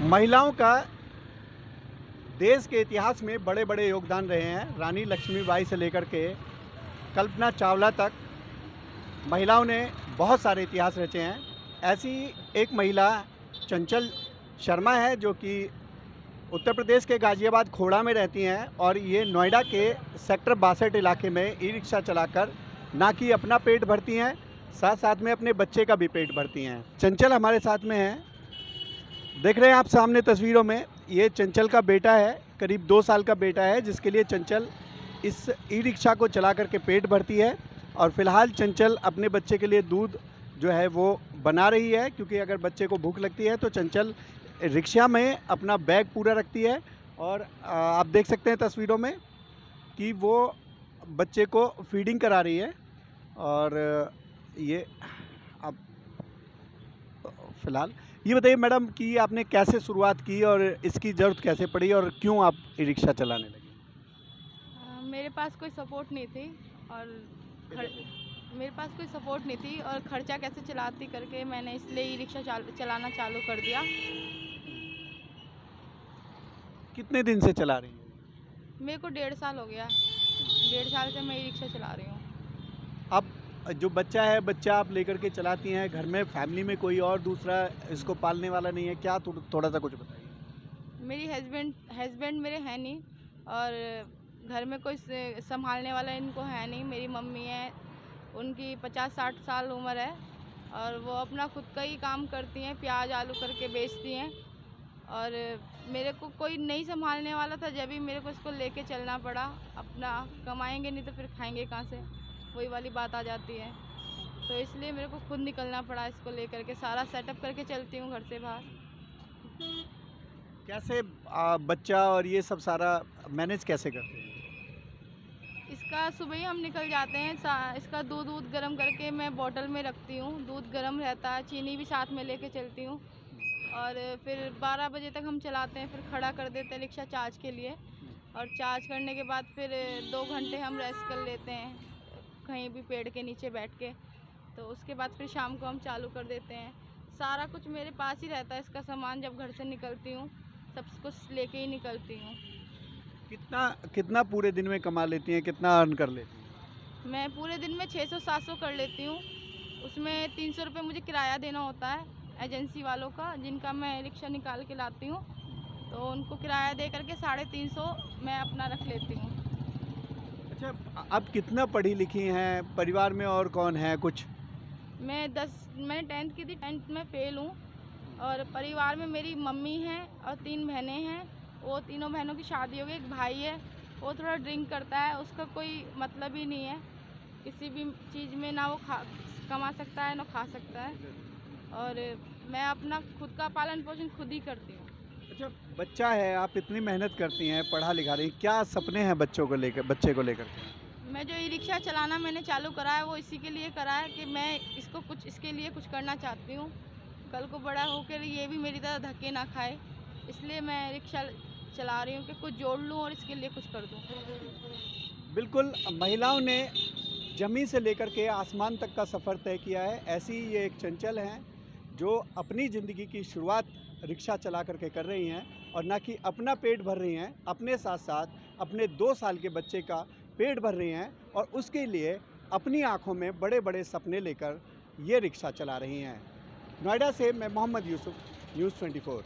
महिलाओं का देश के इतिहास में बड़े बड़े योगदान रहे हैं। रानी लक्ष्मीबाई से लेकर के कल्पना चावला तक महिलाओं ने बहुत सारे इतिहास रचे हैं। ऐसी एक महिला चंचल शर्मा है जो कि उत्तर प्रदेश के गाज़ियाबाद खोड़ा में रहती हैं और ये नोएडा के सेक्टर 62 इलाके में ई रिक्शा चलाकर ना कि अपना पेट भरती हैं, साथ साथ में अपने बच्चे का भी पेट भरती हैं। चंचल हमारे साथ में है, देख रहे हैं आप सामने तस्वीरों में। ये चंचल का बेटा है, करीब 2 साल का बेटा है, जिसके लिए चंचल इस ई रिक्शा को चला करके पेट भरती है। और फ़िलहाल चंचल अपने बच्चे के लिए दूध जो है वो बना रही है, क्योंकि अगर बच्चे को भूख लगती है तो चंचल रिक्शा में अपना बैग पूरा रखती है। और आप देख सकते हैं तस्वीरों में कि वो बच्चे को फीडिंग करा रही है। और ये अब फ़िलहाल ये बताइए मैडम कि आपने कैसे शुरुआत की और इसकी ज़रूरत कैसे पड़ी और क्यों आप ई रिक्शा चलाने लगी? मेरे पास कोई सपोर्ट नहीं थी और मेरे पास कोई सपोर्ट नहीं थी और खर्चा कैसे चलाती करके मैंने इसलिए ई रिक्शा चलाना चालू कर दिया। कितने दिन से चला रही हैं? मेरे को 1.5 साल हो गया। 1.5 साल से मैं ई रिक्शा चला रही हूँ। अब जो बच्चा है, बच्चा आप लेकर के चलाती हैं, घर में फैमिली में कोई और दूसरा इसको पालने वाला नहीं है क्या? थोड़ा सा कुछ बताइए। मेरी हस्बैंड मेरे हैं नहीं और घर में कोई संभालने वाला इनको है नहीं। मेरी मम्मी है, उनकी 50-60 साल उम्र है और वो अपना खुद का ही काम करती हैं, प्याज आलू करके बेचती हैं। और मेरे को कोई नहीं संभालने वाला था, जब भी मेरे को इसको लेके चलना पड़ा। अपना कमाएंगे नहीं तो फिर खाएंगे कहाँ से, वही वाली बात आ जाती है। तो इसलिए मेरे को खुद निकलना पड़ा, इसको लेकर के सारा सेटअप करके चलती हूँ घर से बाहर। कैसे बच्चा और ये सब सारा मैनेज कैसे करते हैं? इसका सुबह ही हम निकल जाते हैं। इसका दूध गर्म करके मैं बोतल में रखती हूँ, दूध गर्म रहता है, चीनी भी साथ में लेके चलती हूँ। और फिर 12 बजे तक हम चलाते हैं, फिर खड़ा कर देते हैं रिक्शा चार्ज के लिए। और चार्ज करने के बाद फिर 2 घंटे हम रेस्ट कर लेते हैं कहीं भी पेड़ के नीचे बैठ के। तो उसके बाद फिर शाम को हम चालू कर देते हैं। सारा कुछ मेरे पास ही रहता है, इसका सामान जब घर से निकलती हूँ सब कुछ लेके ही निकलती हूँ। कितना पूरे दिन में कमा लेती हैं, कितना अर्न कर लेती हैं? मैं पूरे दिन में 600-700 कर लेती हूँ। उसमें 300 रुपये मुझे किराया देना होता है एजेंसी वालों का, जिनका मैं रिक्शा निकाल के लाती हूँ। तो उनको किराया दे करके 350 मैं अपना रख लेती हूँ। अच्छा, आप कितना पढ़ी लिखी हैं? परिवार में और कौन है कुछ? मैंने 10th की थी, 10th में फेल हूँ। और परिवार में मेरी मम्मी हैं और 3 बहनें हैं। वो तीनों बहनों की शादी हो गई। एक भाई है, वो थोड़ा ड्रिंक करता है, उसका कोई मतलब ही नहीं है किसी भी चीज़ में, ना वो कमा सकता है ना खा सकता है। और मैं अपना खुद का पालन पोषण खुद ही करती हूँ। अच्छा, बच्चा है, आप इतनी मेहनत करती हैं, पढ़ा लिखा रही, क्या सपने हैं बच्चे को लेकर के? मैं जो ई रिक्शा चलाना मैंने चालू करा है वो इसी के लिए करा है कि मैं इसके लिए कुछ करना चाहती हूँ। कल को बड़ा होकर ये भी मेरी तरह धक्के ना खाए, इसलिए मैं रिक्शा चला रही हूँ कि कुछ जोड़ लूँ और इसके लिए कुछ कर दूँ। बिल्कुल, महिलाओं ने ज़मीन से लेकर के आसमान तक का सफ़र तय किया है। ऐसी ही ये एक चंचल हैं जो अपनी ज़िंदगी की शुरुआत रिक्शा चला करके कर रही हैं और ना कि अपना पेट भर रही हैं, अपने साथ साथ अपने 2 साल के बच्चे का पेट भर रही हैं और उसके लिए अपनी आँखों में बड़े बड़े सपने लेकर ये रिक्शा चला रही हैं। नोएडा से मैं मोहम्मद यूसुफ, न्यूज़ 24।